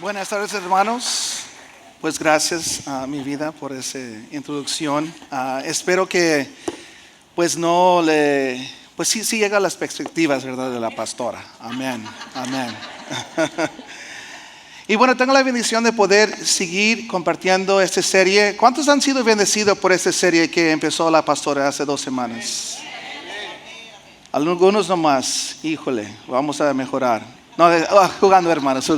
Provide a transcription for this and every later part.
Buenas tardes, hermanos. Pues gracias a mi vida por esa introducción. Espero que pues no le, pues sí llega a las perspectivas, ¿verdad?, de la pastora. Amén, amén. Y bueno, tengo la bendición de poder seguir compartiendo esta serie. ¿Cuántos han sido bendecidos por esta serie que empezó la pastora hace 2 semanas? Algunos nomás. Híjole, vamos a mejorar. No, jugando hermanos.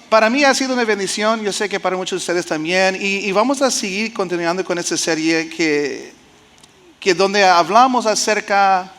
Para mí ha sido una bendición, yo sé que para muchos de ustedes también, y vamos a seguir continuando con esta serie que donde hablamos acerca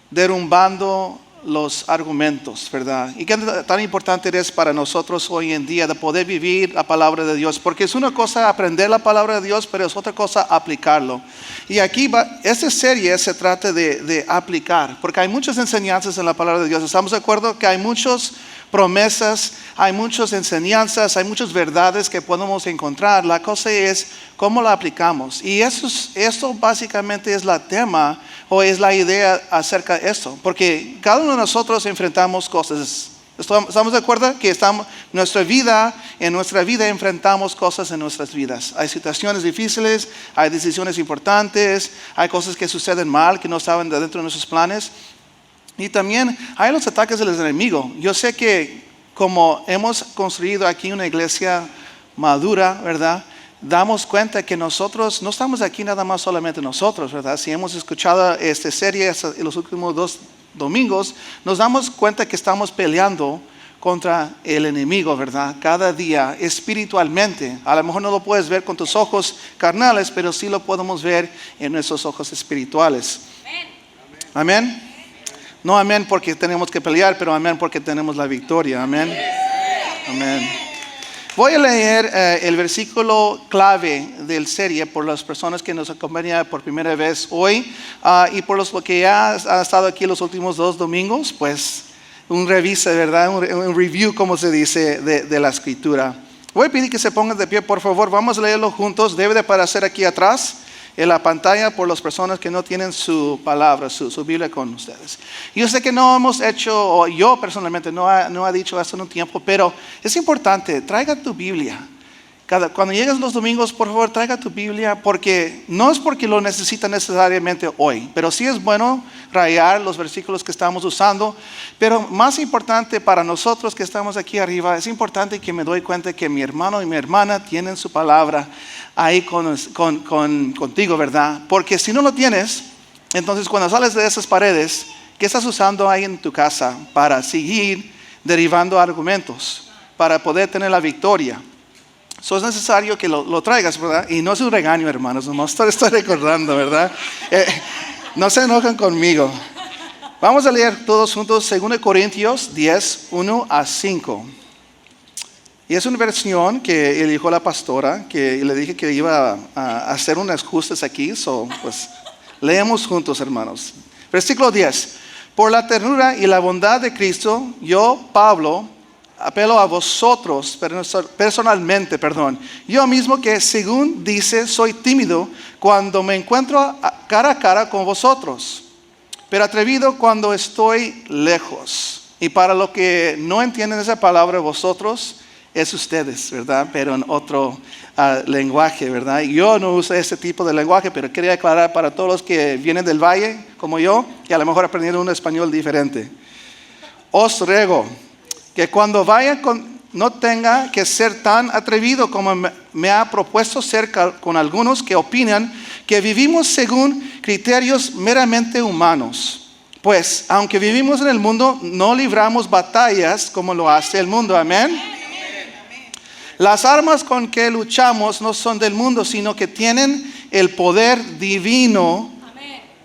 derrumbando los argumentos, ¿verdad? Y qué tan importante es para nosotros hoy en día de poder vivir la palabra de Dios, porque es una cosa aprender la palabra de Dios, pero es otra cosa aplicarlo. Y aquí esta serie se trata de aplicar, porque hay muchas enseñanzas en la palabra de Dios. ¿Estamos de acuerdo que hay muchas promesas, hay muchas enseñanzas, hay muchas verdades que podemos encontrar? La cosa es cómo la aplicamos. Y esto básicamente es la tema o es la idea acerca de esto, porque cada uno de nosotros enfrentamos cosas. ¿Estamos de acuerdo? Que en nuestra vida enfrentamos cosas en nuestras vidas. Hay situaciones difíciles, hay decisiones importantes, hay cosas que suceden mal, que no estaban dentro de nuestros planes. Y también hay los ataques del enemigo. Yo sé que como hemos construido aquí una iglesia madura, ¿verdad?, damos cuenta que nosotros no estamos aquí nada más solamente nosotros, ¿verdad? Si hemos escuchado esta serie en los últimos 2 domingos, nos damos cuenta que estamos peleando contra el enemigo, ¿verdad? Cada día espiritualmente. A lo mejor no lo puedes ver con tus ojos carnales, pero sí lo podemos ver en nuestros ojos espirituales. Amén. ¿Amén? No amén porque tenemos que pelear, pero amén porque tenemos la victoria. Amén. Amén. Voy a leer el versículo clave del serie por las personas que nos acompañan por primera vez hoy y por los que ya han estado aquí los últimos 2 domingos, pues un revise, ¿verdad? Un review, como se dice, de la escritura. Voy a pedir que se pongan de pie, por favor. Vamos a leerlo juntos. Debe de aparecer aquí atrás en la pantalla por las personas que no tienen su palabra, su Biblia con ustedes. Yo sé que no hemos hecho, o yo personalmente no ha dicho esto en un tiempo, pero es importante, traiga tu Biblia. Cuando llegues los domingos, por favor, traiga tu Biblia, porque no es porque lo necesita necesariamente hoy, pero sí es bueno rayar los versículos que estamos usando. Pero más importante para nosotros que estamos aquí arriba, es importante que me doy cuenta que mi hermano y mi hermana tienen su palabra ahí contigo, ¿verdad? Porque si no lo tienes, entonces cuando sales de esas paredes, ¿qué estás usando ahí en tu casa para seguir derivando argumentos, para poder tener la victoria? Es necesario que lo traigas, ¿verdad? Y no es un regaño, hermanos, no estoy recordando, ¿verdad? No se enojan conmigo. Vamos a leer todos juntos 2 Corintios 10, 1-5. Y es una versión que eligió la pastora, que le dije que iba a hacer unos ajustes aquí, pues leemos juntos, hermanos. Versículo 10. Por la ternura y la bondad de Cristo, yo, Pablo, apelo a vosotros personalmente, yo mismo que según dice soy tímido cuando me encuentro cara a cara con vosotros, pero atrevido cuando estoy lejos. Y para los que no entienden esa palabra vosotros, es ustedes, ¿verdad? Pero en otro lenguaje, ¿verdad? Yo no uso ese tipo de lenguaje, pero quería aclarar para todos los que vienen del valle como yo, que a lo mejor aprendieron un español diferente. Os ruego que cuando vaya no tenga que ser tan atrevido como me ha propuesto ser con algunos que opinan que vivimos según criterios meramente humanos. Pues, aunque vivimos en el mundo, no libramos batallas como lo hace el mundo. Amén. Las armas con que luchamos no son del mundo, sino que tienen el poder divino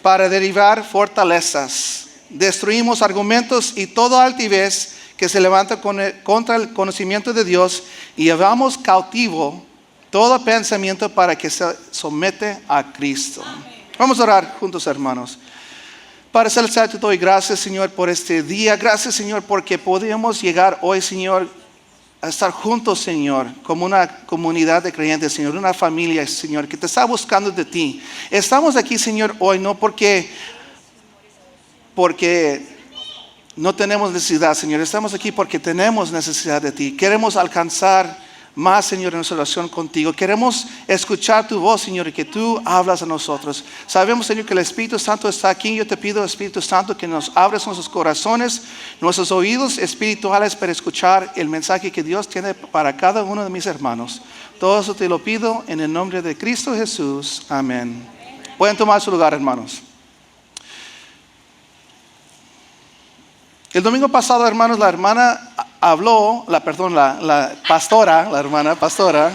para derribar fortalezas. Destruimos argumentos y toda altivez que se levanta contra el conocimiento de Dios y llevamos cautivo todo pensamiento para que se somete a Cristo. Vamos a orar juntos, hermanos. Padre celestial, te doy gracias, Señor, por este día. Gracias, Señor, porque podemos llegar hoy, Señor, a estar juntos, Señor, como una comunidad de creyentes, Señor, una familia, Señor, que te está buscando de ti. Estamos aquí, Señor, hoy no porque no tenemos necesidad, Señor. Estamos aquí porque tenemos necesidad de ti. Queremos alcanzar más, Señor, en nuestra relación contigo. Queremos escuchar tu voz, Señor, y que tú hablas a nosotros. Sabemos, Señor, que el Espíritu Santo está aquí. Yo te pido, Espíritu Santo, que nos abres nuestros corazones, nuestros oídos espirituales para escuchar el mensaje que Dios tiene para cada uno de mis hermanos. Todo eso te lo pido en el nombre de Cristo Jesús. Amén. Pueden tomar su lugar, hermanos. El domingo pasado, hermanos, la hermana habló, la pastora, la hermana pastora,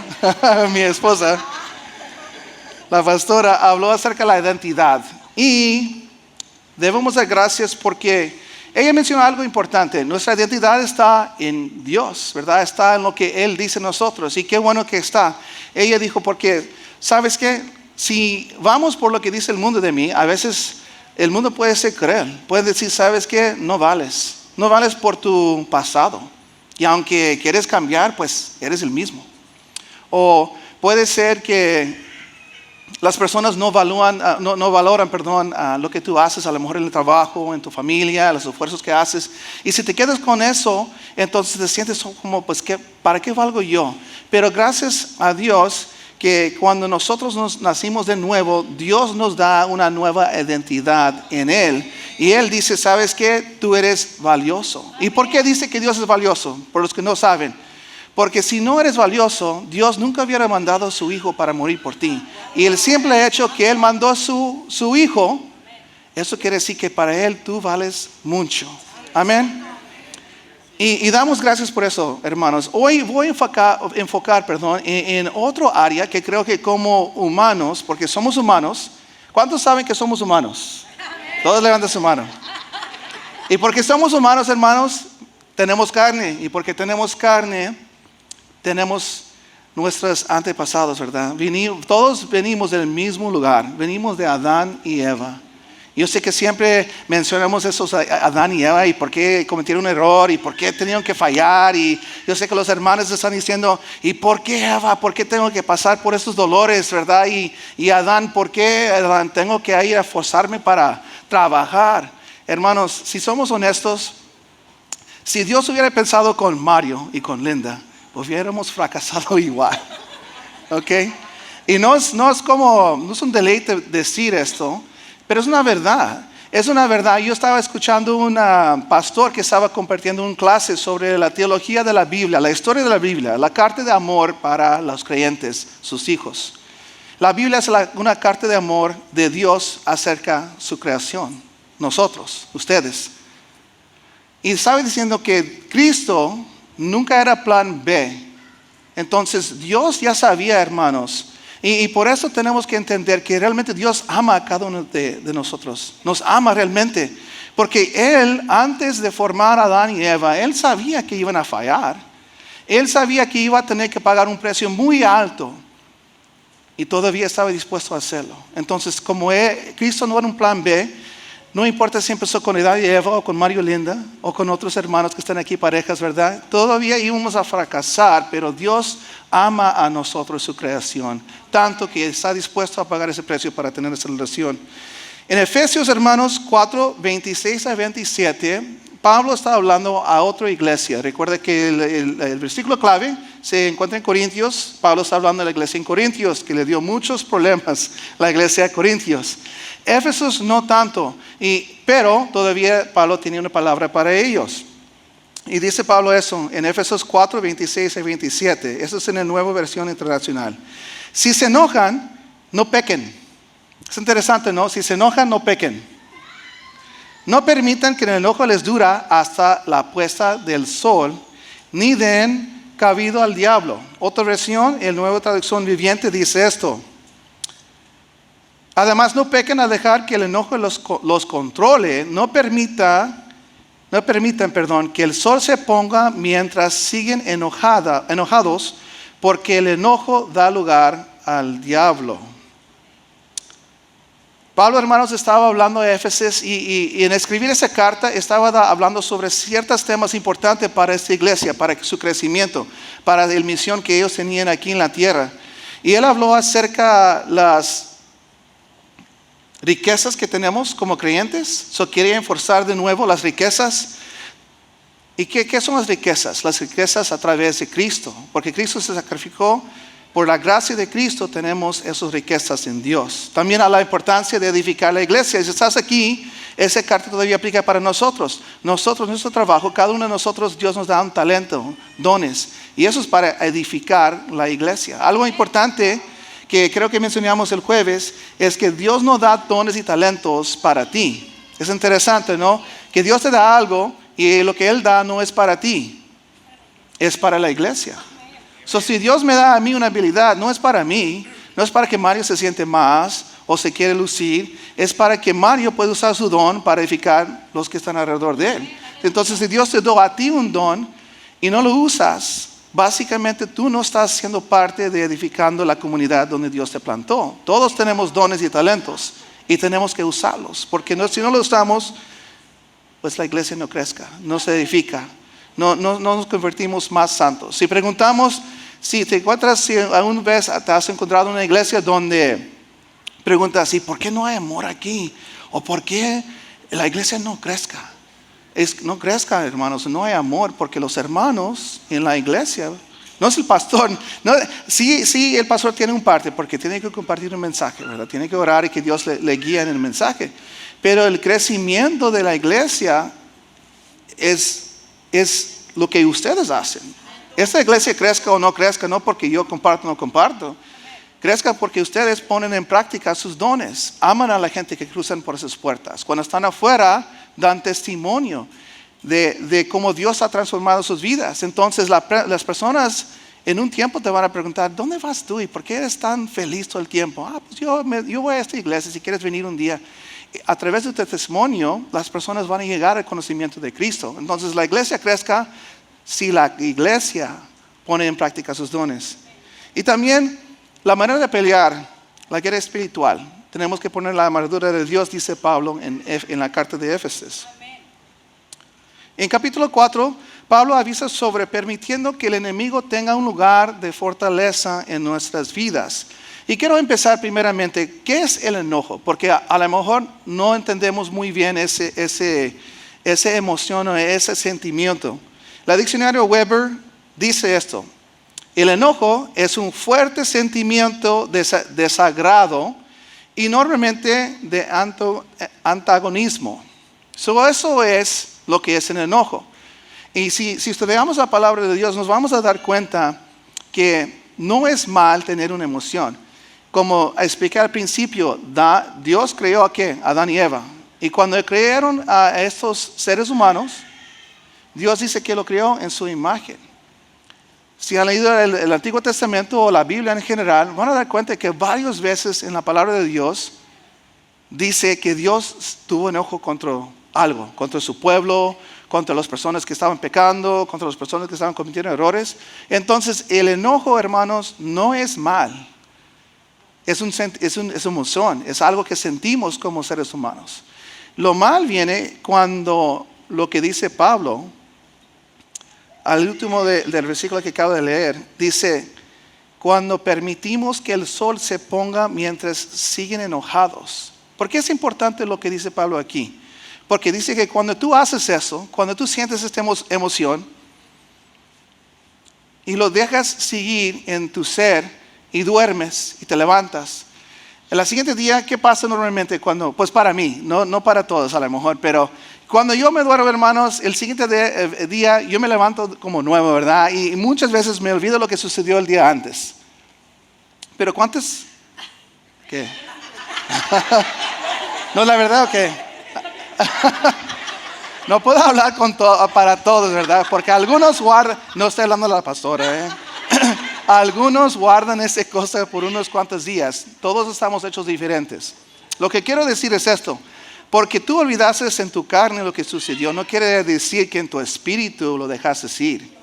mi esposa, la pastora habló acerca de la identidad. Y debemos dar gracias porque ella mencionó algo importante. Nuestra identidad está en Dios, ¿verdad? Está en lo que Él dice a nosotros. Y qué bueno que está. Ella dijo, porque, ¿sabes qué? Si vamos por lo que dice el mundo de mí, a veces el mundo puede ser cruel. Puede decir, ¿sabes qué? No vales. No vales por tu pasado. Y aunque quieres cambiar, pues eres el mismo. O puede ser que las personas no valoran lo que tú haces, a lo mejor en el trabajo, en tu familia, los esfuerzos que haces. Y si te quedas con eso, entonces te sientes como, pues, ¿para qué valgo yo? Pero gracias a Dios que cuando nosotros nos nacimos de nuevo, Dios nos da una nueva identidad en Él. Y Él dice, ¿sabes qué? Tú eres valioso. ¿Y por qué dice que Dios es valioso? Por los que no saben. Porque si no eres valioso, Dios nunca hubiera mandado a su Hijo para morir por ti. Y el simple hecho que Él mandó a su Hijo, eso quiere decir que para Él tú vales mucho. Amén. Y damos gracias por eso, hermanos. Hoy voy a enfocar en otro área que creo que como humanos, porque somos humanos. ¿Cuántos saben que somos humanos? Todos levanten su mano. Y porque somos humanos, hermanos, tenemos carne. Y porque tenemos carne, tenemos nuestros antepasados, ¿verdad? Todos venimos del mismo lugar. Venimos de Adán y Eva. Yo sé que siempre mencionamos esos Adán y Eva y por qué cometieron un error y por qué tenían que fallar. Y yo sé que los hermanos están diciendo, ¿y por qué Eva? ¿Por qué tengo que pasar por estos dolores, verdad? Y Adán, ¿por qué Adán tengo que ir a forzarme para trabajar? Hermanos, si somos honestos, si Dios hubiera pensado con Mario y con Linda, hubiéramos fracasado igual. ¿Ok? Y no es un deleite decir esto, pero es una verdad. Es una verdad. Yo estaba escuchando un pastor que estaba compartiendo una clase sobre la teología de la Biblia, la historia de la Biblia, la carta de amor para los creyentes, sus hijos. La Biblia es una carta de amor de Dios acerca de su creación. Nosotros, ustedes. Y estaba diciendo que Cristo nunca era plan B. Entonces Dios ya sabía, hermanos. Y por eso tenemos que entender que realmente Dios ama a cada uno de nosotros. Nos ama realmente. Porque Él, antes de formar a Adán y Eva, Él sabía que iban a fallar. Él sabía que iba a tener que pagar un precio muy alto. Y todavía estaba dispuesto a hacerlo. Entonces, como Cristo no era un plan B, no importa si empezó con Adán y Eva o con Mario y Linda o con otros hermanos que están aquí, parejas, ¿verdad? Todavía íbamos a fracasar, pero Dios ama a nosotros, su creación, tanto que está dispuesto a pagar ese precio para tener esa relación. En Efesios, hermanos, 4, 26 a 27, Pablo está hablando a otra iglesia. Recuerda que el versículo clave se encuentra en Corintios. Pablo está hablando de la iglesia en Corintios, que le dio muchos problemas la iglesia de Corintios. Éfesos no tanto, pero todavía Pablo tenía una palabra para ellos. Y dice Pablo eso en Éfesos 4, 26 y 27. Eso es en la Nueva Versión Internacional. Si se enojan, no pequen. Es interesante, ¿no? Si se enojan, no pequen. No permitan que el enojo les dura hasta la puesta del sol, ni den cabido al diablo. Otra versión, el Nueva Traducción Viviente, dice esto. Además, no pequen al dejar que el enojo los controle. No permitan, que el sol se ponga mientras siguen enojados, porque el enojo da lugar al diablo. Pablo, hermanos, estaba hablando de Éfesos y en escribir esa carta estaba hablando sobre ciertos temas importantes para esta iglesia, para su crecimiento, para la misión que ellos tenían aquí en la tierra. Y él habló acerca de las riquezas que tenemos como creyentes. Quería enforzar de nuevo las riquezas ¿Y qué son las riquezas? Las riquezas a través de Cristo. Porque Cristo se sacrificó. Por la gracia de Cristo tenemos esas riquezas en Dios. También a la importancia de edificar la iglesia. Si estás aquí, esa carta todavía aplica para nosotros. Nosotros, nuestro trabajo, cada uno de nosotros, Dios nos da un talento, dones. Y eso es para edificar la iglesia. Algo importante que creo que mencionamos el jueves es que Dios no da dones y talentos para ti. Es interesante, ¿no? Que Dios te da algo y lo que Él da no es para ti, es para la iglesia. Si Dios me da a mí una habilidad, no es para mí, no es para que Mario se siente más o se quiere lucir, es para que Mario pueda usar su don para edificar los que están alrededor de él. Entonces, si Dios te dio a ti un don y no lo usas, básicamente tú no estás siendo parte de edificando la comunidad donde Dios te plantó. Todos tenemos dones y talentos y tenemos que usarlos, porque si no los usamos, pues la iglesia no crezca, no se edifica. No nos convertimos más santos. Si preguntamos, si te encuentras, si alguna vez te has encontrado en una iglesia donde preguntas, ¿y por qué no hay amor aquí? ¿O por qué la iglesia no crezca? No crezca, hermanos, no hay amor, porque los hermanos en la iglesia, no es el pastor, no, sí el pastor tiene un parte, porque tiene que compartir un mensaje, ¿verdad? Tiene que orar y que Dios le guíe en el mensaje. Pero el crecimiento de la iglesia es lo que ustedes hacen. Esta iglesia crezca o no crezca, no porque yo comparto o no comparto. Crezca porque ustedes ponen en práctica sus dones. Aman a la gente que cruzan por esas puertas. Cuando están afuera, dan testimonio de cómo Dios ha transformado sus vidas. Entonces las personas en un tiempo te van a preguntar, ¿dónde vas tú? ¿Y por qué eres tan feliz todo el tiempo? Pues yo voy a esta iglesia, si quieres venir un día. A través de tu testimonio, las personas van a llegar al conocimiento de Cristo. Entonces la iglesia crezca si la iglesia pone en práctica sus dones. Y también la manera de pelear, la guerra espiritual. Tenemos que poner la armadura de Dios, dice Pablo en la carta de Éfesos. En capítulo 4, Pablo avisa sobre permitiendo que el enemigo tenga un lugar de fortaleza en nuestras vidas. Y quiero empezar primeramente, ¿qué es el enojo? Porque a lo mejor no entendemos muy bien esa emoción o ese sentimiento. La diccionario Weber dice esto: el enojo es un fuerte sentimiento de desagrado y normalmente de antagonismo. Eso es lo que es el enojo. Y si estudiamos la palabra de Dios, nos vamos a dar cuenta que no es mal tener una emoción. Como expliqué al principio, Dios creó a ¿qué? Adán y Eva. Y cuando crearon a estos seres humanos, Dios dice que lo creó en su imagen. Si han leído el Antiguo Testamento o la Biblia en general, van a dar cuenta que varias veces en la palabra de Dios dice que Dios tuvo enojo contra algo, contra su pueblo, contra las personas que estaban pecando, contra las personas que estaban cometiendo errores. Entonces el enojo, hermanos, no es mal. Es una emoción, es algo que sentimos como seres humanos. Lo mal viene cuando lo que dice Pablo, al último del versículo que acabo de leer, dice, cuando permitimos que el sol se ponga mientras siguen enojados. ¿Por qué es importante lo que dice Pablo aquí? Porque dice que cuando tú haces eso, cuando tú sientes esta emoción y lo dejas seguir en tu ser, y duermes y te levantas, el siguiente día, ¿qué pasa normalmente cuando? Pues para mí, no para todos a lo mejor, pero cuando yo me duermo, hermanos, el siguiente día yo me levanto como nuevo, ¿verdad? Y muchas veces me olvido lo que sucedió el día antes. Pero ¿cuántos? ¿Qué? ¿No es la verdad o qué? No puedo hablar para todos, ¿verdad? Porque algunos guardan, no estoy hablando de la pastora, algunos guardan esa cosa por unos cuantos días. Todos estamos hechos diferentes. Lo que quiero decir es esto: porque tú olvidaste en tu carne lo que sucedió, no quiere decir que en tu espíritu lo dejaste ir.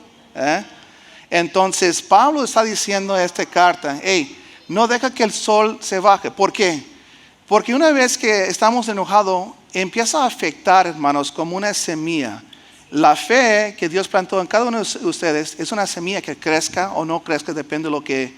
Entonces Pablo está diciendo en esta carta, no deja que el sol se baje. ¿Por qué? Porque una vez que estamos enojados, empieza a afectar, hermanos, como una semilla. La fe que Dios plantó en cada uno de ustedes es una semilla que crezca o no crezca, depende de lo que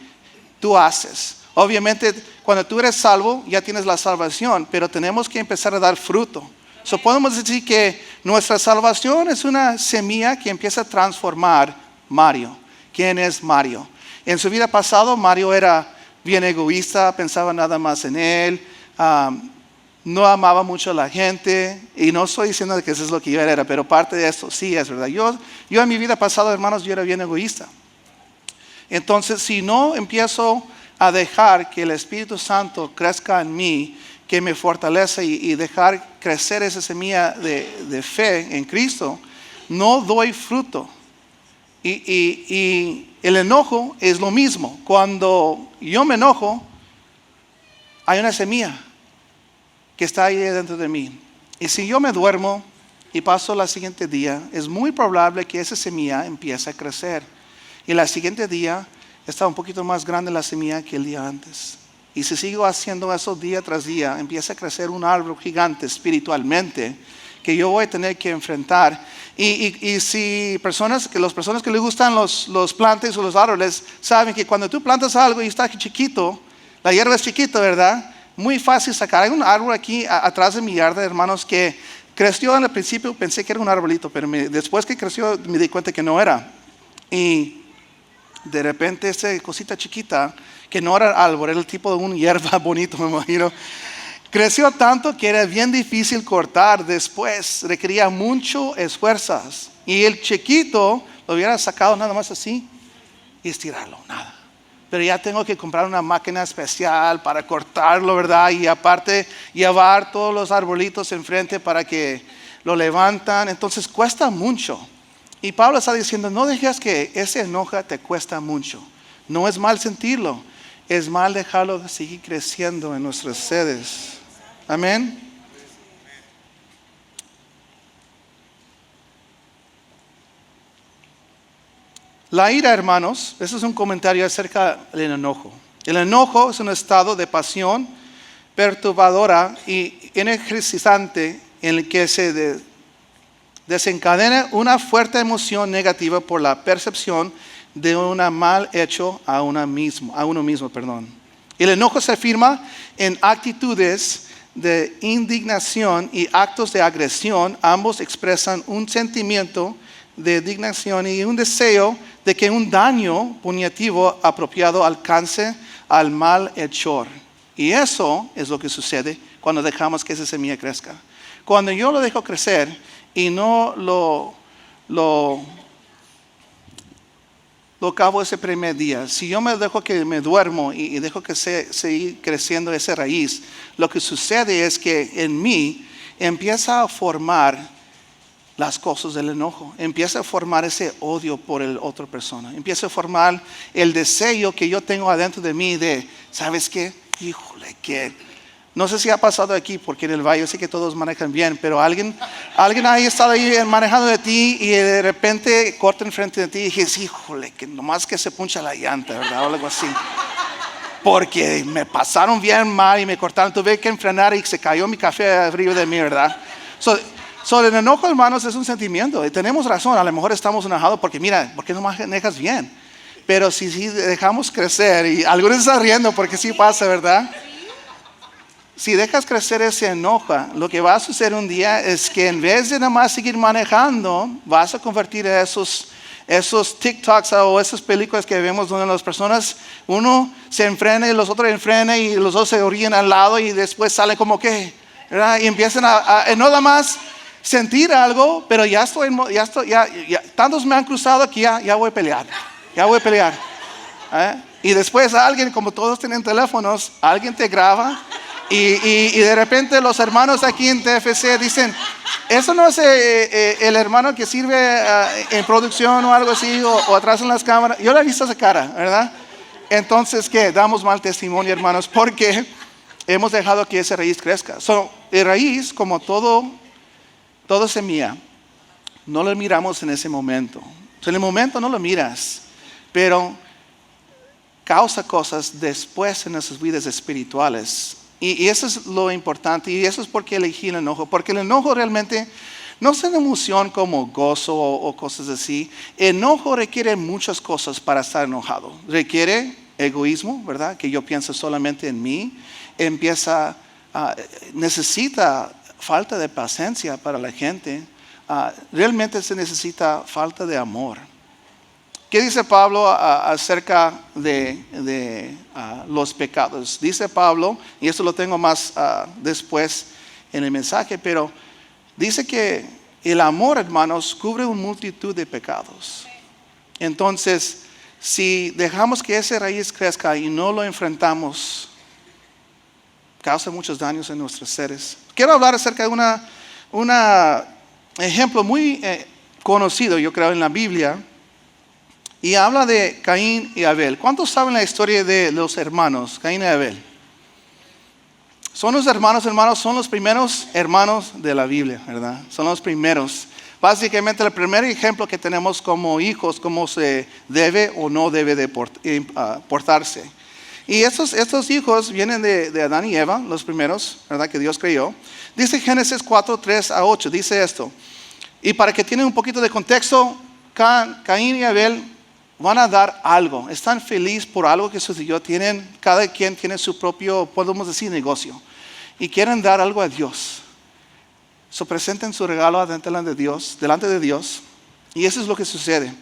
tú haces. Obviamente, cuando tú eres salvo, ya tienes la salvación, pero tenemos que empezar a dar fruto. So podemos decir que nuestra salvación es una semilla que empieza a transformar Mario. ¿Quién es Mario? En su vida pasada, Mario era bien egoísta, pensaba nada más en él, no amaba mucho a la gente, y no estoy diciendo que eso es lo que yo era, pero parte de esto sí es verdad. Yo en mi vida pasada, hermanos, yo era bien egoísta. Entonces, si no empiezo a dejar que el Espíritu Santo crezca en mí, que me fortalece y dejar crecer esa semilla de fe en Cristo, no doy fruto. Y el enojo es lo mismo. Cuando yo me enojo, hay una semilla que está ahí dentro de mí. Y si yo me duermo y paso el siguiente día, es muy probable que esa semilla empiece a crecer. Y el siguiente día está un poquito más grande la semilla que el día antes. Y si sigo haciendo eso día tras día, empieza a crecer un árbol gigante espiritualmente que yo voy a tener que enfrentar. Y si las personas que les gustan los plantas o los árboles saben que cuando tú plantas algo y está chiquito, la hierba es chiquita, ¿verdad? Muy fácil sacar. Hay un árbol aquí atrás de mi yarda, hermanos, que creció en el principio, pensé que era un arbolito, pero después que creció me di cuenta que no era. Y de repente esa cosita chiquita, que no era árbol, era el tipo de una hierba bonito, me imagino, creció tanto que era bien difícil cortar después, requería mucho esfuerzos. Y el chiquito lo hubiera sacado nada más así y estirarlo, nada. Pero ya tengo que comprar una máquina especial para cortarlo, ¿verdad? Y aparte llevar todos los arbolitos enfrente para que lo levantan. Entonces cuesta mucho. Y Pablo está diciendo, no dejes que ese enojo te cuesta mucho. No es mal sentirlo, es mal dejarlo seguir creciendo en nuestras sedes. Amén. La ira, hermanos, ese es un comentario acerca del enojo. El enojo es un estado de pasión perturbadora y energizante en el que se desencadena una fuerte emoción negativa por la percepción de un mal hecho a uno mismo. El enojo se afirma en actitudes de indignación y actos de agresión. Ambos expresan un sentimiento de indignación y un deseo de que un daño punitivo apropiado alcance al malhechor. Y eso es lo que sucede cuando dejamos que esa semilla crezca. Cuando yo lo dejo crecer y no lo acabo ese primer día, si yo me dejo que me duermo y dejo que siga creciendo esa raíz, lo que sucede es que en mí empieza a formar las cosas del enojo, empieza a formar ese odio por la otra persona, empieza a formar el deseo que yo tengo adentro de mí de, ¿sabes qué? Híjole, que no sé si ha pasado aquí, porque en el valle sé que todos manejan bien, pero alguien ha estado ahí manejando de ti y de repente corta enfrente de ti y dices, híjole, que nomás que se puncha la llanta, ¿verdad? O algo así. Porque me pasaron bien mal y me cortaron, tuve que frenar y se cayó mi café arriba de mí, ¿verdad? El enojo, hermanos, es un sentimiento. Y tenemos razón, a lo mejor estamos enojados porque mira, ¿por qué no manejas bien? Pero si dejamos crecer, y algunos están riendo porque sí pasa, ¿verdad? Si dejas crecer ese enojo, lo que va a suceder un día es que en vez de nada más seguir manejando, vas a convertir esos TikToks o esas películas que vemos donde las personas, uno se enfrena y los otros enfrenan y los dos se orillan al lado y después salen como que, ¿verdad? Y empiezan a no nada más sentir algo, pero ya tantos me han cruzado que ya voy a pelear. Y después alguien, como todos tienen teléfonos, alguien te graba y de repente los hermanos aquí en TFC dicen, eso no es el hermano que sirve en producción o algo así, o atrás en las cámaras. Yo le he visto esa cara, ¿verdad? Entonces, ¿qué? Damos mal testimonio, hermanos, porque hemos dejado que esa raíz crezca. La raíz, como todo semilla, no lo miramos en ese momento. En el momento no lo miras, pero causa cosas después en nuestras vidas espirituales. Y eso es lo importante, y eso es por qué elegí el enojo. Porque el enojo realmente no es una emoción como gozo o cosas así. Enojo requiere muchas cosas para estar enojado. Requiere egoísmo, ¿verdad? Que yo pienso solamente en mí. Necesita falta de paciencia para la gente. Realmente se necesita falta de amor. ¿Qué dice Pablo acerca de los pecados? Dice Pablo, y esto lo tengo más después en el mensaje, pero dice que el amor, hermanos, cubre una multitud de pecados. Entonces, si dejamos que esa raíz crezca y no lo enfrentamos, causa muchos daños en nuestros seres. Quiero hablar acerca de un ejemplo muy conocido, yo creo, en la Biblia. Y habla de Caín y Abel. ¿Cuántos saben la historia de los hermanos, Caín y Abel? Son los hermanos, son los primeros hermanos de la Biblia, ¿verdad? Son los primeros. Básicamente el primer ejemplo que tenemos como hijos, cómo se debe o no debe de portarse. Y estos hijos vienen de Adán y Eva, los primeros, ¿verdad? Que Dios creó. Dice Génesis 4, 3 a 8, dice esto. Y para que tienen un poquito de contexto, Caín y Abel van a dar algo, están felices por algo que sucedió, cada quien tiene su propio, podemos decir, negocio, y quieren dar algo a Dios. Presenten su regalo delante de Dios, y eso es lo que sucede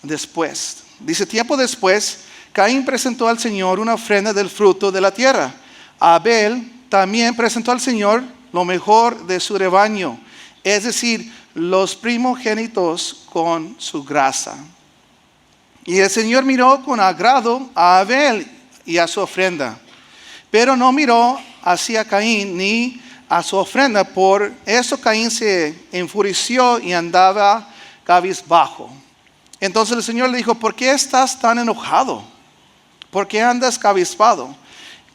después. Dice, tiempo después, Caín presentó al Señor una ofrenda del fruto de la tierra. Abel también presentó al Señor lo mejor de su rebaño, es decir, los primogénitos con su grasa. Y el Señor miró con agrado a Abel y a su ofrenda, pero no miró hacia Caín ni a su ofrenda. Por eso Caín se enfureció y andaba cabizbajo. Entonces el Señor le dijo, ¿por qué estás tan enojado? ¿Por qué andas cabizbajo?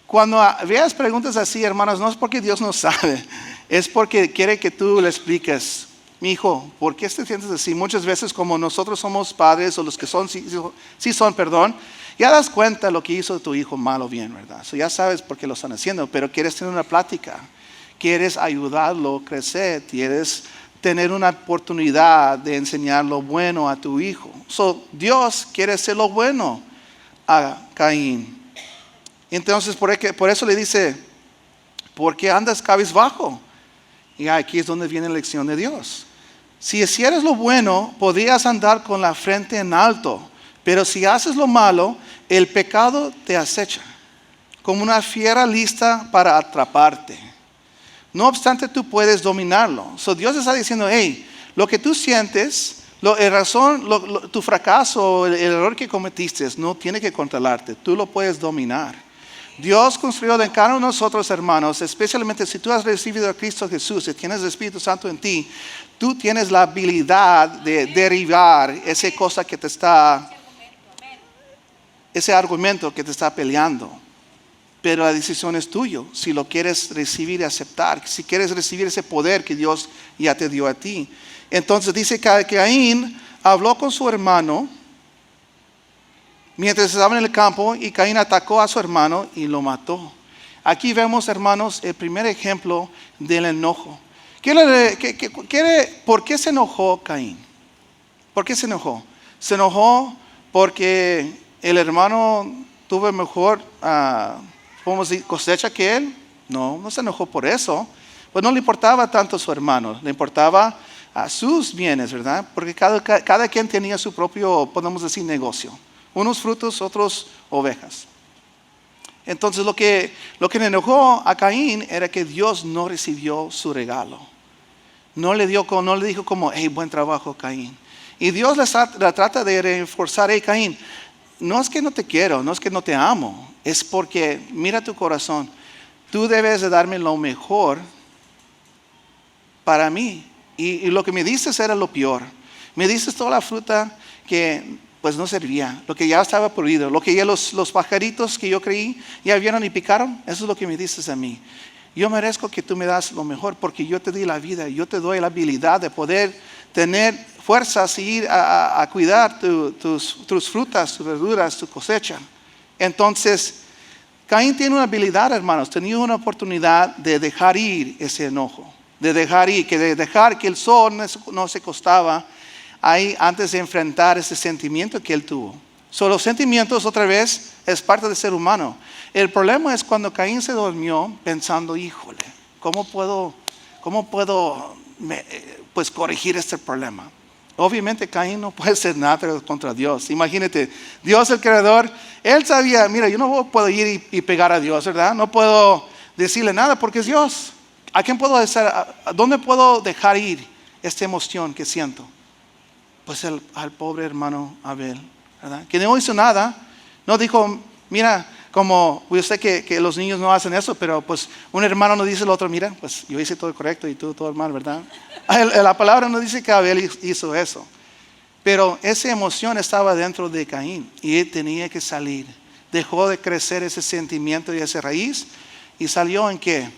Cuando veas preguntas así, hermanos, no es porque Dios no sabe, es porque quiere que tú le expliques. Mi hijo, ¿por qué te sientes así? Muchas veces como nosotros somos padres o los que son, sí son, ya das cuenta lo que hizo tu hijo mal o bien, ¿verdad? Ya sabes por qué lo están haciendo, pero quieres tener una plática, quieres ayudarlo a crecer, quieres tener una oportunidad de enseñar lo bueno a tu hijo. Dios quiere hacer lo bueno a Caín. Entonces por eso le dice, ¿por qué andas cabizbajo? Y aquí es donde viene la lección de Dios. Si hicieras lo bueno, podrías andar con la frente en alto. Pero si haces lo malo, el pecado te acecha, como una fiera lista para atraparte. No obstante, tú puedes dominarlo. Dios está diciendo, hey, lo que tú sientes, tu fracaso, el error que cometiste, no tiene que controlarte. Tú lo puedes dominar. Dios construyó en cada uno de nosotros, hermanos, especialmente si tú has recibido a Cristo Jesús y tienes el Espíritu Santo en ti, tú tienes la habilidad de derribar ese argumento que te está peleando. Pero la decisión es tuya, si lo quieres recibir y aceptar, si quieres recibir ese poder que Dios ya te dio a ti. Entonces dice que Caín habló con su hermano mientras estaban en el campo, y Caín atacó a su hermano y lo mató. Aquí vemos, hermanos, el primer ejemplo del enojo. ¿Por qué se enojó Caín? ¿Por qué se enojó? ¿Se enojó porque el hermano tuvo mejor cosecha que él? No se enojó por eso. Pues no le importaba tanto a su hermano, le importaba a sus bienes, ¿verdad? Porque cada quien tenía su propio, podemos decir, negocio. Unos frutos, otros ovejas. Entonces lo que le enojó a Caín era que Dios no recibió su regalo. No le dijo como, hey, buen trabajo, Caín. Y Dios la trata de reforzar, hey, Caín, no es que no te quiero, no es que no te amo, es porque mira tu corazón. Tú debes de darme lo mejor para mí. Y lo que me dices era lo peor. Me dices toda la fruta que pues no servía, lo que ya estaba prohibido, lo que ya los pajaritos que yo creí ya vieron y picaron. Eso es lo que me dices a mí. Yo merezco que tú me das lo mejor porque yo te di la vida, yo te doy la habilidad de poder tener fuerzas y ir a cuidar tus frutas, tus verduras, tu cosecha. Entonces Caín tiene una habilidad, hermanos, tenía una oportunidad de dejar ir ese enojo, de dejar que el sol no se acostaba ahí antes de enfrentar ese sentimiento que él tuvo. Los sentimientos, otra vez, es parte del ser humano. El problema es cuando Caín se durmió pensando, híjole, ¿cómo ¿cómo puedo pues corregir este problema? Obviamente Caín no puede hacer nada contra Dios. Imagínate, Dios el creador, él sabía, mira, yo no puedo ir y pegar a Dios, ¿verdad? No puedo decirle nada porque es Dios. ¿A quién puedo hacer? ¿A dónde puedo dejar ir esta emoción que siento? Pues al pobre hermano Abel, ¿verdad? Que no hizo nada. No dijo, mira, como yo sé que los niños no hacen eso, pero pues un hermano no dice al otro, mira, pues yo hice todo correcto y tú todo mal, ¿verdad? La palabra no dice que Abel hizo eso. Pero esa emoción estaba dentro de Caín y él tenía que salir. Dejó de crecer ese sentimiento y esa raíz y salió en qué?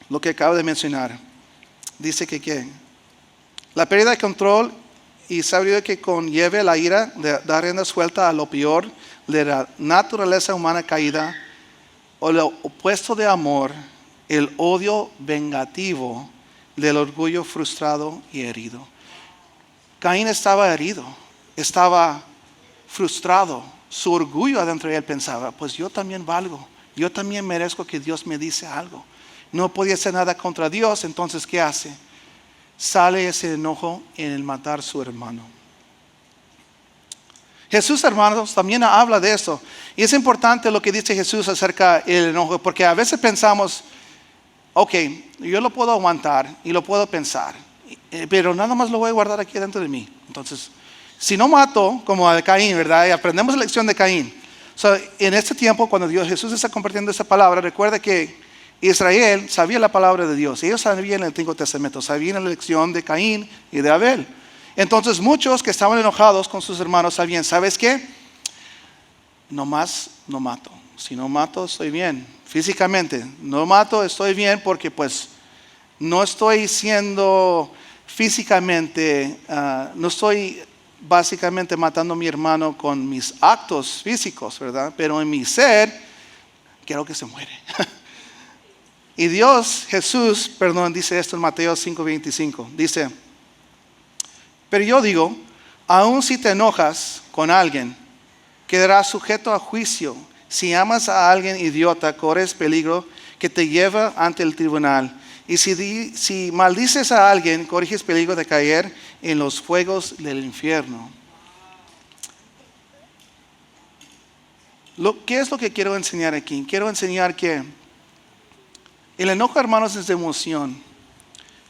Lo que acabo de mencionar. Dice que ¿qué? La pérdida de control y sabiduría que conlleve la ira de dar rienda suelta a lo peor de la naturaleza humana caída, o lo opuesto de amor, el odio vengativo del orgullo frustrado y herido. Caín estaba herido, estaba frustrado, su orgullo adentro de él pensaba, pues yo también valgo, yo también merezco que Dios me dice algo. No podía hacer nada contra Dios, entonces ¿qué hace? Sale ese enojo en el matar a su hermano. Jesús, hermanos, también habla de eso. Y es importante lo que dice Jesús acerca del enojo, porque a veces pensamos, ok, yo lo puedo aguantar y lo puedo pensar, pero nada más lo voy a guardar aquí dentro de mí. Entonces, si no mato, como a Caín, ¿verdad? Y aprendemos la lección de Caín. En este tiempo, cuando Jesús está compartiendo esa palabra, recuerda que Israel sabía la palabra de Dios. Ellos sabían el Antiguo Testamento, sabían la lección de Caín y de Abel. Entonces muchos que estaban enojados con sus hermanos sabían, ¿sabes qué? Nomás no mato. Si no mato, estoy bien. Físicamente, no mato, estoy bien porque pues no estoy siendo físicamente, no estoy básicamente matando a mi hermano con mis actos físicos, ¿verdad? Pero en mi ser, quiero que se muere. Y Jesús, dice esto en Mateo 5:25, dice, pero yo digo, aun si te enojas con alguien, quedarás sujeto a juicio. Si amas a alguien idiota, corres peligro que te lleva ante el tribunal. Y si maldices a alguien, corres peligro de caer en los fuegos del infierno. ¿Qué es lo que quiero enseñar aquí? Quiero enseñar que el enojo, hermanos, es de emoción.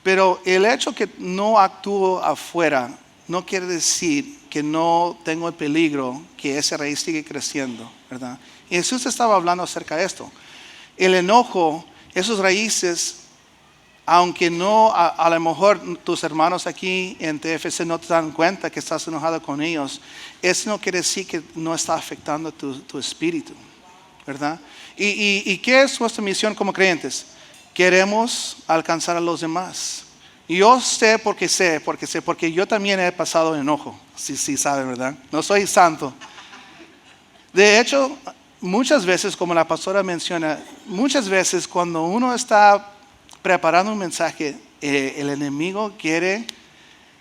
Pero el hecho que no actúo afuera no quiere decir que no tengo el peligro que esa raíz sigue creciendo, ¿verdad? Y Jesús estaba hablando acerca de esto. El enojo, esos raíces, aunque no, a lo mejor tus hermanos aquí en TFC no te dan cuenta que estás enojado con ellos, eso no quiere decir que no está afectando tu espíritu, ¿verdad? ¿Y qué es nuestra misión como creyentes? Queremos alcanzar a los demás. Y yo sé porque yo también he pasado enojo. Sí, saben, ¿verdad? No soy santo. De hecho, muchas veces, como la pastora menciona, muchas veces cuando uno está preparando un mensaje, el enemigo quiere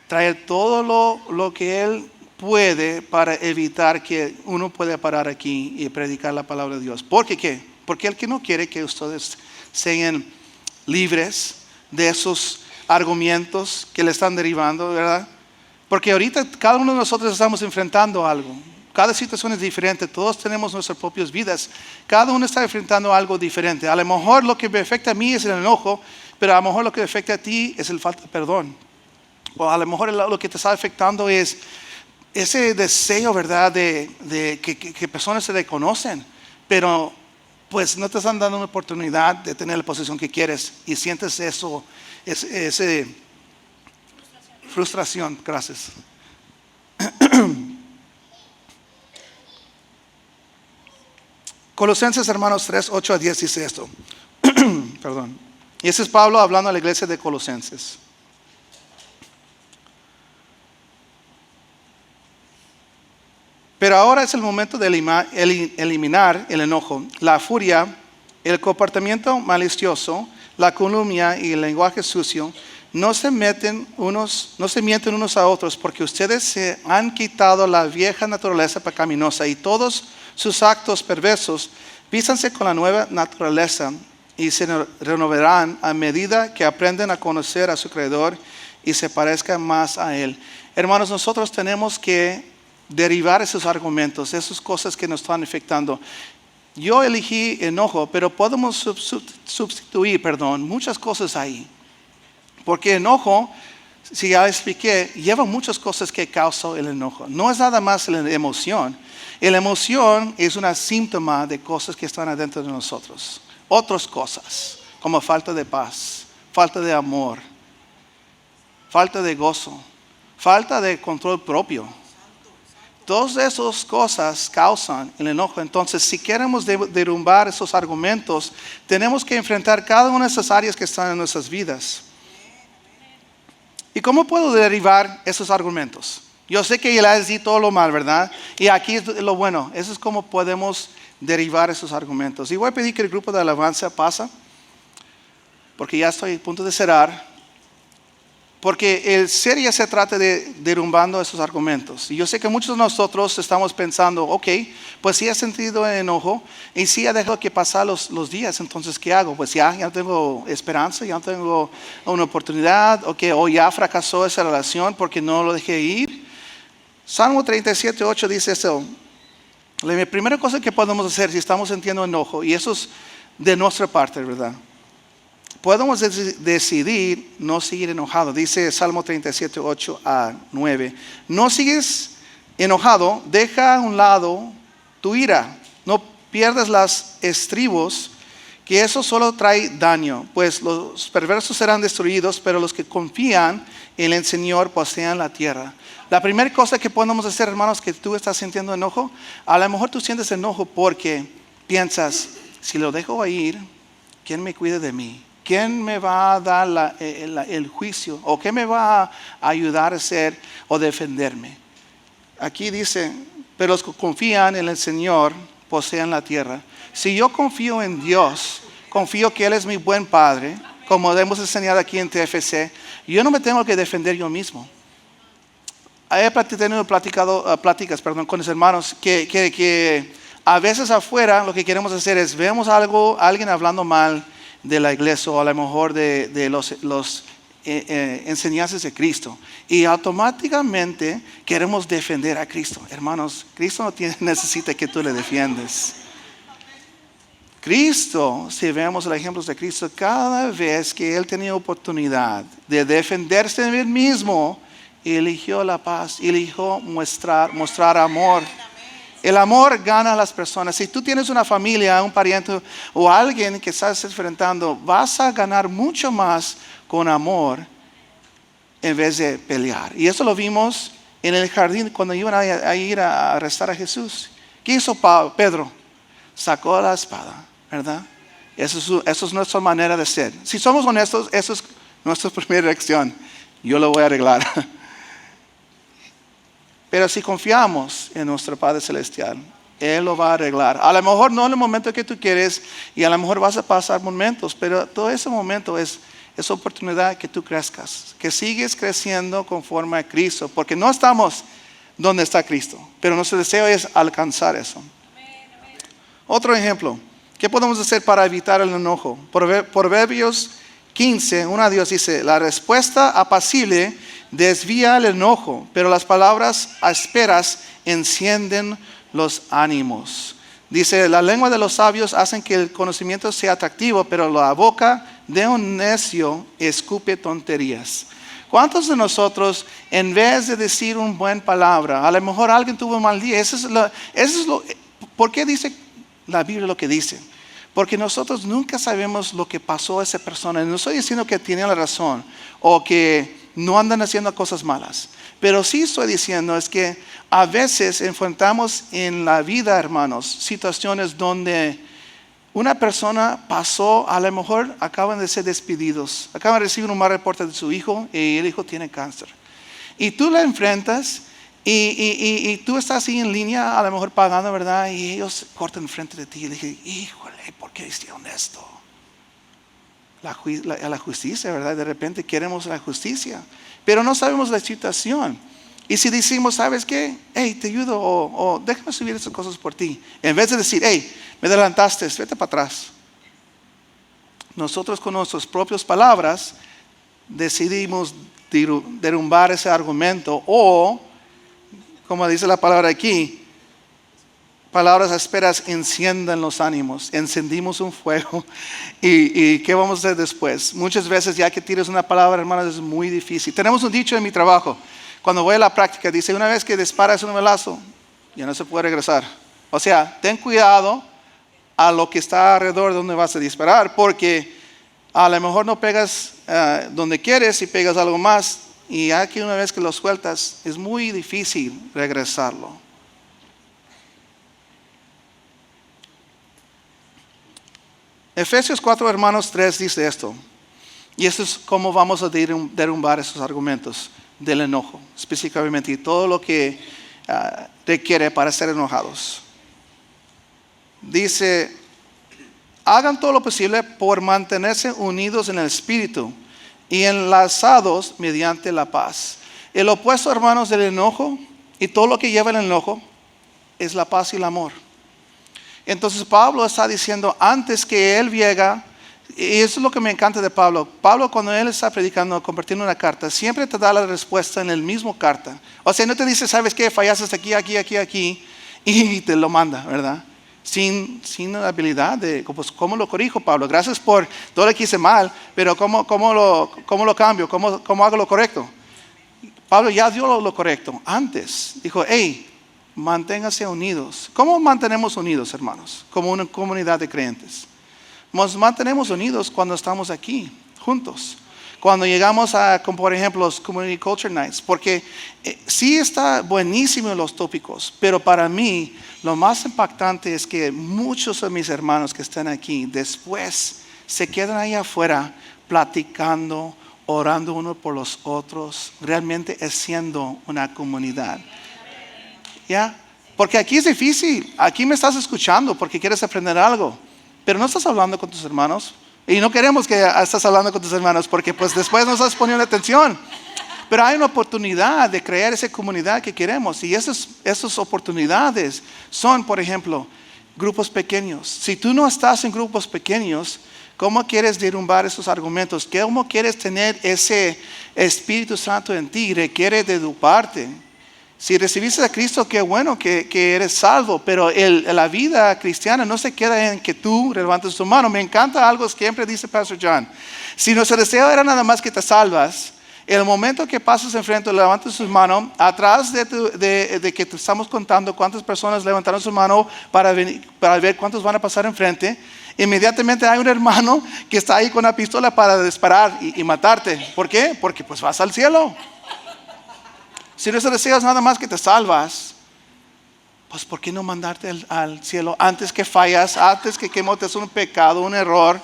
traer todo lo que él puede para evitar que uno pueda parar aquí y predicar la palabra de Dios. ¿Por qué? Porque él que no quiere que ustedes sean libres de esos argumentos que le están derivando, ¿verdad? Porque ahorita cada uno de nosotros estamos enfrentando algo. Cada situación es diferente. Todos tenemos nuestras propias vidas. Cada uno está enfrentando algo diferente. A lo mejor lo que me afecta a mí es el enojo, pero a lo mejor lo que afecta a ti es el falta de perdón. O a lo mejor lo que te está afectando es ese deseo, ¿verdad? De que personas se reconocen, pero pues no te están dando una oportunidad de tener la posición que quieres y sientes eso, ese frustración. Gracias. Colosenses, hermanos, 3:8-10 dice esto. Perdón. Y ese es Pablo hablando a la iglesia de Colosenses. Pero ahora es el momento de eliminar el enojo, la furia, el comportamiento malicioso, la calumnia y el lenguaje sucio. No se mienten unos a otros, porque ustedes se han quitado la vieja naturaleza pecaminosa y todos sus actos perversos. Vístanse con la nueva naturaleza, y se renovarán a medida que aprenden a conocer a su Creador y se parezcan más a Él. Hermanos, nosotros tenemos que derivar esos argumentos, esas cosas que nos están afectando. Yo elegí enojo, pero podemos sustituir, muchas cosas ahí. Porque enojo, si ya expliqué, lleva muchas cosas que causan el enojo. No es nada más la emoción. La emoción es un síntoma de cosas que están adentro de nosotros. Otras cosas, como falta de paz, falta de amor, falta de gozo, falta de control propio. Todas esas cosas causan el enojo. Entonces, si queremos derrumbar esos argumentos, tenemos que enfrentar cada una de esas áreas que están en nuestras vidas. ¿Y cómo puedo derivar esos argumentos? Yo sé que ya les di todo lo mal, ¿verdad? Y aquí es lo bueno. Eso es cómo podemos derivar esos argumentos. Y voy a pedir que el grupo de alabanza pase, porque ya estoy a punto de cerrar. Porque el serie se trata de derrumbando esos argumentos. Y yo sé que muchos de nosotros estamos pensando, ok, pues si he sentido enojo y si he dejado que pasar los días, entonces ¿qué hago? Pues ya no tengo esperanza, ya no tengo una oportunidad, o ya fracasó esa relación porque no lo dejé ir. Salmo 37:8 dice eso. La primera cosa que podemos hacer si estamos sintiendo enojo, y eso es de nuestra parte, ¿verdad? Podemos decidir no seguir enojado. Dice Salmo 37:8-9. No sigues enojado, deja a un lado tu ira. No pierdas los estribos, que eso solo trae daño. Pues los perversos serán destruidos, pero los que confían en el Señor posean la tierra. La primera cosa que podemos hacer, hermanos, que tú estás sintiendo enojo, a lo mejor tú sientes enojo porque piensas, si lo dejo ir, ¿quién me cuida de mí? ¿Quién me va a dar el juicio? ¿O qué me va a ayudar a hacer o defenderme? Aquí dice, pero los que confían en el Señor posean la tierra. Si yo confío en Dios, confío que Él es mi buen Padre, como hemos enseñado aquí en TFC, yo no me tengo que defender yo mismo. He tenido pláticas con los hermanos que a veces afuera lo que queremos hacer es, vemos alguien hablando mal de la iglesia o a lo mejor de los enseñanzas de Cristo y automáticamente queremos defender a Cristo. Hermanos, Cristo no necesita que tú le defiendas. Cristo, si vemos los ejemplos de Cristo, cada vez que Él tenía oportunidad de defenderse de Él mismo, eligió la paz, eligió mostrar amor. El amor gana a las personas. Si tú tienes una familia, un pariente o alguien que estás enfrentando, vas a ganar mucho más con amor en vez de pelear. Y eso lo vimos en el jardín cuando iban a ir a arrestar a Jesús. ¿Qué hizo Pedro? Sacó la espada, ¿verdad? Eso es nuestra manera de ser. Si somos honestos, eso es nuestra primera reacción. Yo lo voy a arreglar. Pero si confiamos en nuestro Padre Celestial, Él lo va a arreglar. A lo mejor no en el momento que tú quieres y a lo mejor vas a pasar momentos, pero todo ese momento es oportunidad que tú crezcas, que sigues creciendo conforme a Cristo, porque no estamos donde está Cristo, pero nuestro deseo es alcanzar eso. Otro ejemplo, ¿qué podemos hacer para evitar el enojo? Proverbios 15, 1-2 dice, la respuesta apacible desvía el enojo, pero las palabras ásperas encienden los ánimos. Dice, la lengua de los sabios hacen que el conocimiento sea atractivo, pero la boca de un necio escupe tonterías. ¿Cuántos de nosotros, en vez de decir una buena palabra, a lo mejor alguien tuvo un mal día? ¿Por qué dice la Biblia lo que dice? Porque nosotros nunca sabemos lo que pasó a esa persona. No estoy diciendo que tiene la razón o que no andan haciendo cosas malas. Pero sí estoy diciendo es que a veces enfrentamos en la vida, hermanos, situaciones donde una persona pasó, a lo mejor acaban de ser despedidos, acaban de recibir un mal reporte de su hijo y el hijo tiene cáncer. Y tú la enfrentas y tú estás ahí en línea, a lo mejor pagando, ¿verdad? Y ellos cortan enfrente de ti y le dije, híjole, ¿por qué hicieron esto? La justicia, ¿verdad? De repente queremos la justicia, pero no sabemos la situación. Y si decimos, ¿sabes qué? Hey, te ayudo o déjame subir esas cosas por ti. En vez de decir, hey, me adelantaste, vete para atrás. nosotros con nuestras propias palabras decidimos derrumbar ese argumento o, como dice la palabra aquí, palabras ásperas enciendan los ánimos. Encendimos un fuego y ¿qué vamos a hacer después? Muchas veces ya que tires una palabra, hermanos, es muy difícil. Tenemos un dicho en mi trabajo, cuando voy a la práctica, dice, una vez que disparas un balazo, ya no se puede regresar. O sea, ten cuidado a lo que está alrededor de donde vas a disparar, porque a lo mejor no pegas donde quieres y pegas algo más, y ya que una vez que lo sueltas, es muy difícil regresarlo. Efesios 4, hermanos 3 dice esto, y esto es cómo vamos a derrumbar esos argumentos del enojo, específicamente, y todo lo que requiere para ser enojados. Dice, hagan todo lo posible por mantenerse unidos en el Espíritu y enlazados mediante la paz. El opuesto, hermanos, del enojo y todo lo que lleva el enojo es la paz y el amor. Entonces Pablo está diciendo, antes que él llega, y eso es lo que me encanta de Pablo. Pablo, cuando él está predicando, compartiendo una carta, siempre te da la respuesta en el mismo carta. O sea, no te dice, ¿sabes qué? Fallaste aquí, y te lo manda, ¿verdad? Sin la habilidad de, pues, ¿cómo lo corrijo, Pablo? Gracias por todo lo que hice mal, pero ¿cómo lo cambio? ¿Cómo hago lo correcto? Pablo ya dio lo correcto antes. Dijo, hey, manténganse unidos. ¿Cómo mantenemos unidos, hermanos? Como una comunidad de creyentes. Nos mantenemos unidos cuando estamos aquí, juntos. Cuando llegamos a, como por ejemplo, los Community Culture Nights. Porque sí está buenísimo los tópicos, pero para mí lo más impactante es que muchos de mis hermanos que están aquí después se quedan ahí afuera platicando, orando uno por los otros, realmente es siendo una comunidad. ¿Ya? Porque aquí es difícil, aquí me estás escuchando porque quieres aprender algo, pero no estás hablando con tus hermanos y no queremos que estés hablando con tus hermanos porque pues después no estás poniendo atención. Pero hay una oportunidad de crear esa comunidad que queremos y esas oportunidades son, por ejemplo, grupos pequeños. Si tú no estás en grupos pequeños, ¿cómo quieres derrumbar esos argumentos? ¿Cómo quieres tener ese Espíritu Santo en ti? Requiere de tu parte. Si recibiste a Cristo, qué bueno que eres salvo, pero la vida cristiana no se queda en que tú levantes tu mano. Me encanta algo que siempre dice Pastor John. Si nuestro deseo era nada más que te salvas, el momento que pasas enfrente, levantas tu mano, atrás de que te estamos contando cuántas personas levantaron su mano para ver cuántos van a pasar enfrente, inmediatamente hay un hermano que está ahí con una pistola para disparar y matarte. ¿Por qué? Porque pues vas al cielo. Si nuestro deseo es nada más que te salvas, pues ¿por qué no mandarte al cielo antes que fallas, antes que cometas un pecado, un error?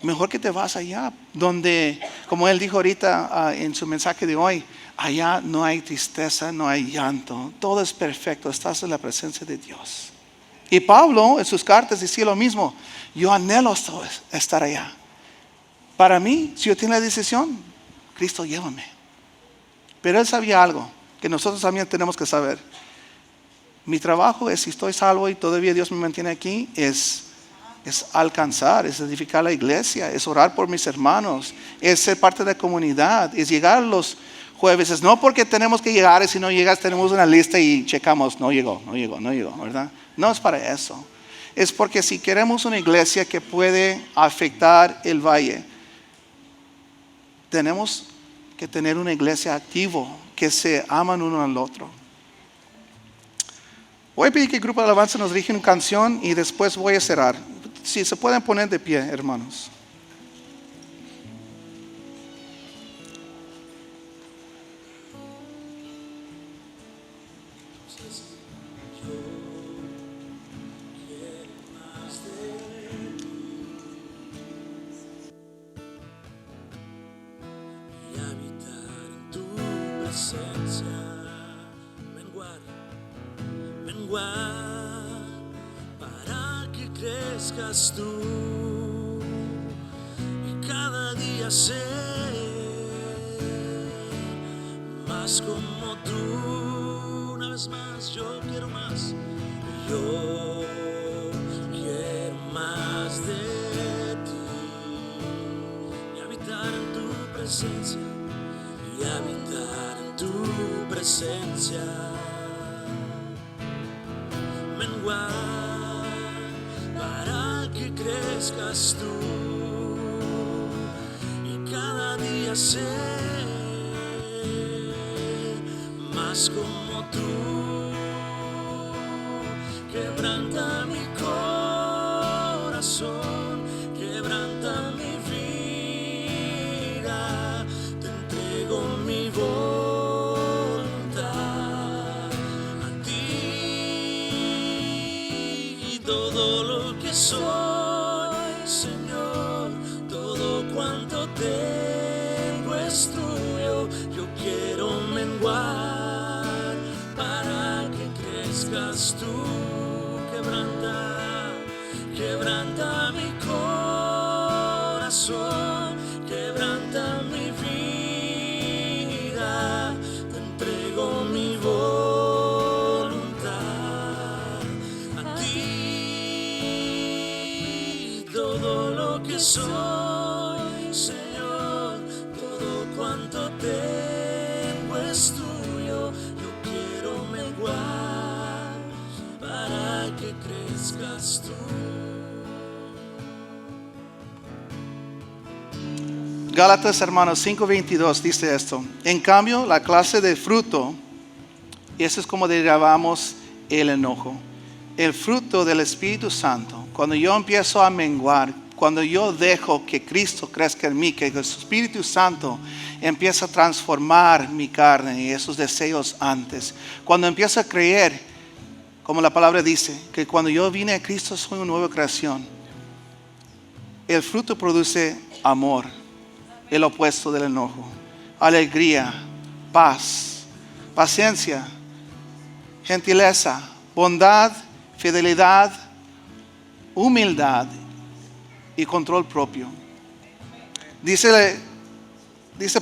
Mejor que te vas allá, donde, como él dijo ahorita en su mensaje de hoy, allá no hay tristeza, no hay llanto, todo es perfecto, estás en la presencia de Dios. Y Pablo en sus cartas decía lo mismo, yo anhelo estar allá. Para mí, si yo tengo la decisión, Cristo llévame. Pero él sabía algo que nosotros también tenemos que saber. Mi trabajo es, si estoy salvo y todavía Dios me mantiene aquí, es alcanzar, es edificar la iglesia, es orar por mis hermanos, es ser parte de la comunidad, es llegar los jueves. Es no porque tenemos que llegar y si no llegas tenemos una lista y checamos, no llegó, ¿verdad? No es para eso. Es porque si queremos una iglesia que puede afectar el valle, tenemos que tener una iglesia activa, que se aman uno al otro. Voy a pedir que el grupo de alabanza nos dirija una canción y después voy a cerrar. Si se pueden poner de pie, hermanos. Para que crezcas tú y cada día ser más como tú. Una vez más, yo quiero más. Yo quiero más de ti. presencia y habitar en tu presencia. Menguar para que crezcas tú y cada día ser más como tú. Quebranta mi corazón, quebranta mi vida, te entrego mi voluntad a ti. Todo lo que soy, Señor, todo cuanto tengo es tuyo. Yo quiero menguar para que crezcas tú. Quebranta mi corazón, quebranta mi vida, te entrego mi voluntad a ti. Todo lo que soy, Señor, todo cuanto tengo es tuyo. Yo quiero menguar para que crezcas tú. Gálatas, hermanos, 5:22 dice esto. En cambio, la clase de fruto, y eso es como derivamos el enojo, el fruto del Espíritu Santo, cuando yo empiezo a menguar, cuando yo dejo que Cristo crezca en mí, que el Espíritu Santo empieza a transformar mi carne y esos deseos antes, cuando empiezo a creer, como la palabra dice, que cuando yo vine a Cristo soy una nueva creación, el fruto produce amor, el opuesto del enojo, alegría, paz, paciencia, gentileza, bondad, fidelidad, humildad y control propio. Dice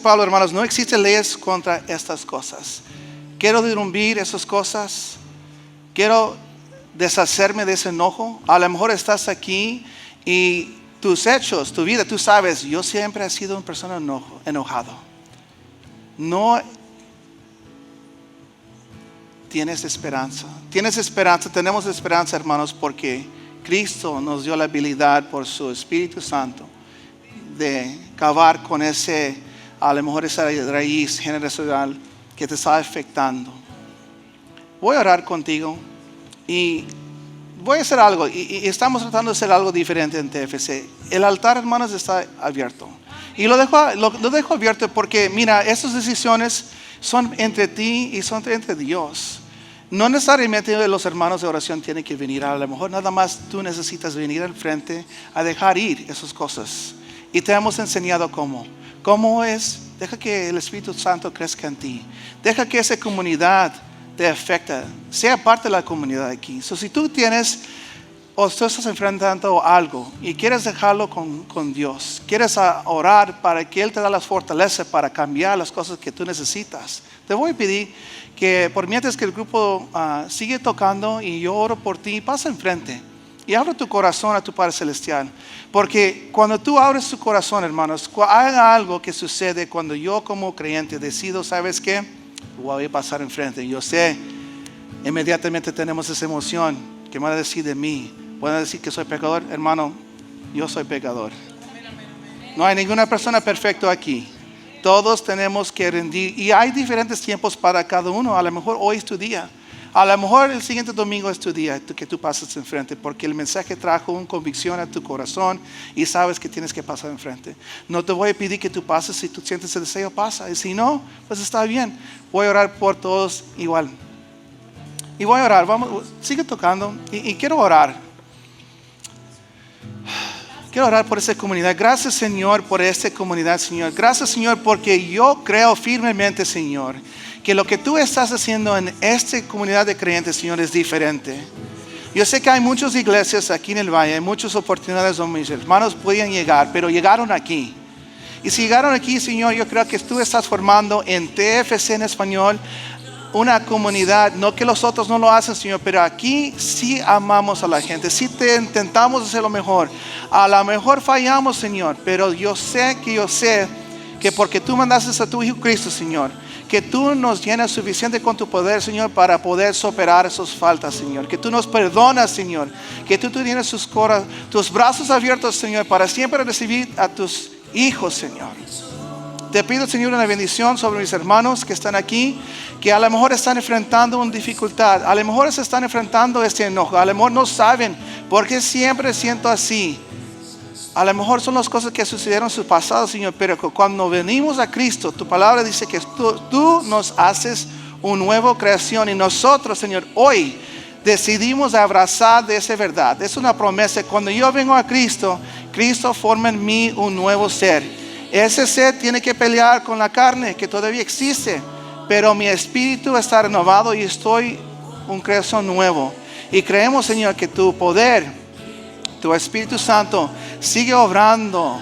Pablo, hermanos, no existen leyes contra estas cosas. Quiero derrumbar esas cosas. Quiero deshacerme de ese enojo. A lo mejor estás aquí y tus hechos, tu vida, tú sabes, yo siempre he sido una persona enojado. No tienes esperanza. Tienes esperanza, tenemos esperanza, hermanos, porque Cristo nos dio la habilidad por su Espíritu Santo de acabar con ese, a lo mejor esa raíz generacional que te está afectando. Voy a orar contigo y voy a hacer algo, y estamos tratando de hacer algo diferente en TFC. El altar, hermanos, está abierto. Y lo dejo abierto porque, mira, estas decisiones son entre ti y son entre Dios. No necesariamente los hermanos de oración tienen que venir. A lo mejor nada más tú necesitas venir al frente a dejar ir esas cosas. Y te hemos enseñado cómo. ¿Cómo es? Deja que el Espíritu Santo crezca en ti. Deja que esa comunidad te afecta, sea parte de la comunidad aquí. Si tú tienes o tú estás enfrentando algo y quieres dejarlo con Dios, quieres orar para que Él te dé las fortalezas para cambiar las cosas que tú necesitas, te voy a pedir que por mientras que el grupo sigue tocando y yo oro por ti, pasa enfrente y abre tu corazón a tu Padre Celestial. Porque cuando tú abres tu corazón, hermanos, haga algo que sucede cuando yo como creyente decido, ¿sabes qué? Voy a pasar enfrente. Yo sé, inmediatamente tenemos esa emoción. ¿Qué van a decir de mí? ¿Van a decir que soy pecador? Hermano, yo soy pecador. No hay ninguna persona perfecta aquí. Todos tenemos que rendir. Y hay diferentes tiempos para cada uno. A lo mejor hoy es tu día. A lo mejor el siguiente domingo es tu día que tú pases enfrente. Porque el mensaje trajo una convicción a tu corazón. Y sabes que tienes que pasar enfrente. No te voy a pedir que tú pases. Si tú sientes el deseo, pasa. Y si no, pues está bien. Voy a orar por todos igual. Y voy a orar. Vamos, sigue tocando. Y quiero orar. Quiero orar por esta comunidad. Gracias, Señor, por esta comunidad, Señor. Gracias, Señor, porque yo creo firmemente, Señor, que lo que tú estás haciendo en esta comunidad de creyentes, Señor, es diferente. Yo sé que hay muchas iglesias aquí en el valle, hay muchas oportunidades donde mis hermanos podían llegar, pero llegaron aquí. Y si llegaron aquí, Señor, yo creo que tú estás formando en TFC en español una comunidad, no que los otros no lo hacen, Señor, pero aquí sí amamos a la gente, sí intentamos hacer lo mejor. A lo mejor fallamos, Señor, pero yo sé que que porque tú mandaste a tu Hijo Cristo, Señor, que tú nos llenas suficiente con tu poder, Señor, para poder superar esas faltas, Señor. Que tú nos perdonas, Señor. Que tú tienes tus brazos abiertos, Señor, para siempre recibir a tus hijos, Señor. Te pido, Señor, una bendición sobre mis hermanos que están aquí, que a lo mejor están enfrentando una dificultad, a lo mejor se están enfrentando este enojo, a lo mejor no saben por qué siempre siento así. A lo mejor son las cosas que sucedieron en su pasado, Señor, pero cuando venimos a Cristo, tu palabra dice que tú nos haces una nueva creación y nosotros, Señor, hoy decidimos abrazar de esa verdad. Es una promesa. Cuando yo vengo a Cristo, Cristo forma en mí un nuevo ser. Ese ser tiene que pelear con la carne que todavía existe, pero mi espíritu está renovado y estoy una creación nuevo. Y creemos, Señor, que tu poder, tu Espíritu Santo sigue obrando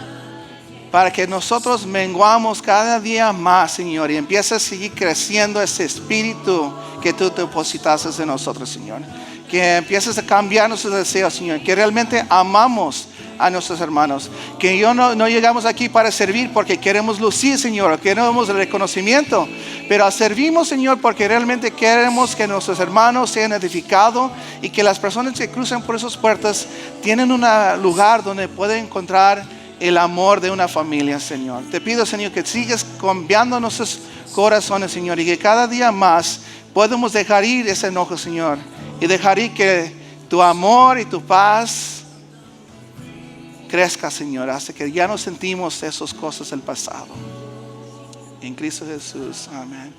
para que nosotros menguamos cada día más, Señor, y empiece a seguir creciendo ese espíritu que tú depositaste en nosotros, Señor. Que empieces a cambiar nuestros deseos, Señor, que realmente amamos a nuestros hermanos, que no llegamos aquí para servir porque queremos lucir, Señor, queremos el reconocimiento, pero servimos, Señor, porque realmente queremos que nuestros hermanos sean edificados y que las personas que cruzan por esas puertas tienen un lugar donde pueden encontrar el amor de una familia, Señor. Te pido, Señor, que sigas cambiando nuestros corazones, Señor, y que cada día más podamos dejar ir ese enojo, Señor, y dejar ir que tu amor y tu paz crezca, Señor, hasta que ya no sentimos esas cosas del pasado. En Cristo Jesús, amén.